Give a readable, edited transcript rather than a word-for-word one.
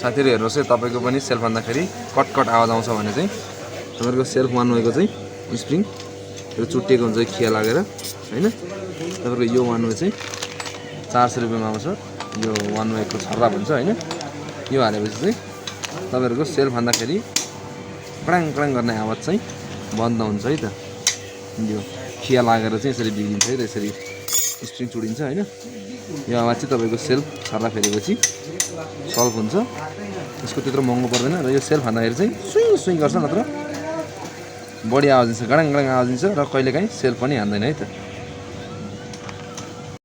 साथीहरु हेर्नुहोस् है तपाईको पनि सेल्फ हान्दाखेरि कटकट आवाज आउँछ भने चाहिँ तपाईको सेल्फ वान वेको चाहिँ स्प्रिङ यो चुट्टिएको हुन्छ खिया लागेर हैन तपाईको यो वान वे चाहिँ 400 रुपैयाँमा आउँछ यो वान वेको छर्रा भन्छ हैन यो हालेपछि चाहिँ तपाईहरुको सेल्फ हान्दाखेरि क्राङ क्राङ गर्ने आवाज चाहिँ बन्द हुन्छ है त यो खिया लागेर चाहिँ यसरी बिग्रिन्छ है यसरी स्प्रिङ चुडिन्छ हैन यो आवाज चाहिँ तपाईको सेल्फ छर्रा फेरेपछि सल्भ हुन्छ यसको त्यत्रो महँगो पर्दैन र यो सेल्फ हान्दाखेरि चाहिँ सुई सुई गर्छ नत्र बढी आवाज दिन्छ गडङ गडङ आवाज दिन्छ र कहिलेकाहीँ सेल्फ पनि हान्दैन है त